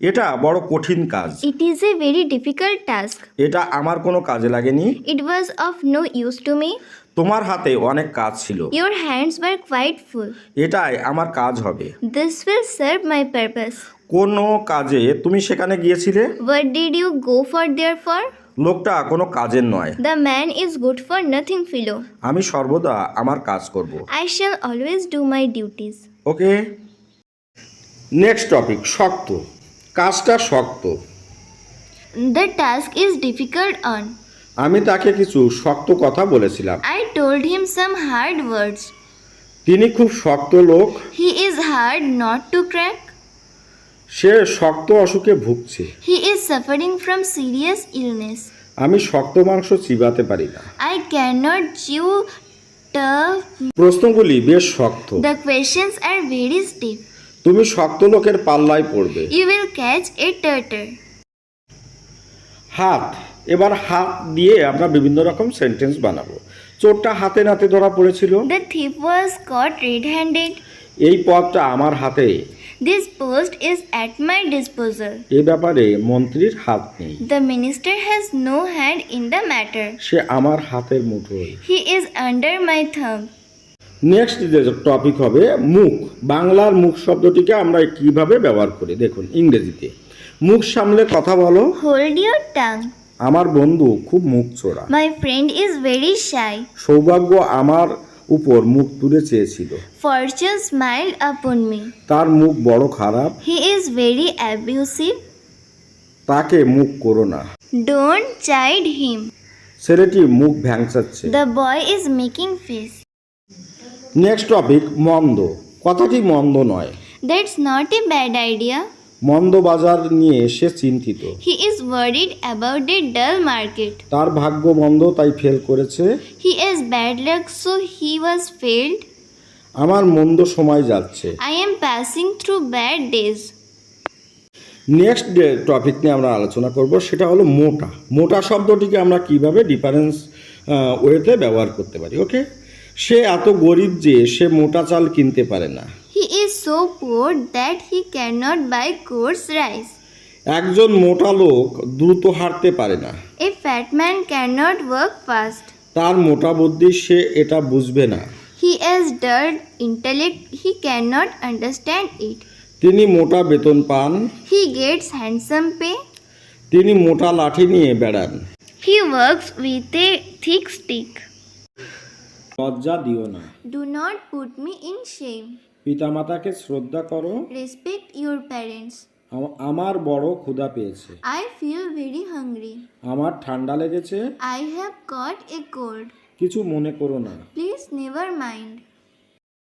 এটা বড় কঠিন কাজ। It is a very difficult task. এটা আমার কোনো কাজে লাগেনি। It was of no use to me. তোমার হাতে অনেক কাজ ছিল। Your hands were quite full. এটাই আমার কাজ হবে। This will serve my purpose. কোনো কাজে তুমি সেখানে গিয়েছিলে? What did you go for there for? লোকটা কোনো কাজের নয়। The man is good for nothing, fellow. আমি সর্বদা আমার কাজ করব। I shall always do my duties. Okay, next topic, শক্ত। কাজটা শক্ত। The task is difficult on. আমি তাকে কিছু শক্ত কথা বলেছিলাম। I told him some hard words. তিনি খুব শক্ত লোক। He is hard not to crack. সে শক্ত অসুখে ভুগছে। He is suffering from serious illness. আমি শক্ত মাংস চিবাতে পারি না। I cannot chew tough. প্রশ্নগুলি বেশ শক্ত। The questions are very stiff. তুমি শক্ত লোকের পাল্লায় পড়বে। You will catch a turtle. হাত। এবার হাত দিয়ে আমরা বিভিন্ন রকম সেন্টেন্স বানাবো। চোরটা হাতে নাতে ধরা পড়েছিল। The thief was caught red-handed. এই পথটা আমার হাতে। This post is at my disposal. এ ব্যাপারে মন্ত্রীর হাত নেই। The minister has no hand in the matter. সে আমার হাতের মুঠোয়। He is under my thumb. Next যে টপিক হবে মুখ। বাংলার মুখ শব্দটিকে আমরা কিভাবে ব্যবহার করি দেখুন ইংরেজিতে। মুখ সামলে কথা বলো। Hold your tongue. আমার বন্ধু খুব মুখ চোরা। My friend is very shy. সৌভাগ্য আমার উপর মুখ তুলে চেয়েছিল। Fortune smiled upon me. তার মুখ বড় খারাপ। He is very abusive. তাকে মুখ করো না। Don't chide him. ছেলেটি মুখ ভ্যাংচাচ্ছে। The boy is making face. Next topic মন্দ। কথাটি মন্দ নয়। That's not a bad idea. মন্দ বাজার নিয়ে সে চিন্তিত। He is worried about a dull market. তার ভাগ্য মন্দ তাই ফেল করেছে। He has bad luck, so he was failed. আমার মন্দ সময় যাচ্ছে। I am passing through bad days. Next যে টপিক নিয়ে আমরা আলোচনা করব সেটা হলো মোটা। মোটা শব্দটিকে আমরা কিভাবে ডিফারেন্স ওয়েতে ব্যবহার করতে পারি। ওকে, সে এত গরিব যে সে মোটা চাল কিনতে পারে না। He is so poor that he cannot buy coarse rice. একজন মোটা লোক দ্রুত হাঁটতে পারে না। A fat man cannot work fast. তার মোটা বুদ্ধি সে এটা বুঝবে না। He has dull intellect, he cannot understand it. তিনি মোটা বেতন পান। He gets handsome pay. তিনি মোটা লাঠি নিয়ে বেড়ান। He works with a thick stick. লজ্জা দিও না। Do not put me in shame. পিতামাতাকে শ্রদ্ধা করো। Respect your parents. আমার বড় ক্ষুধা পেয়েছে। I feel very hungry. আমার ঠান্ডা লেগেছে। I have caught a cold. কিছু মনে করো না। Please never mind.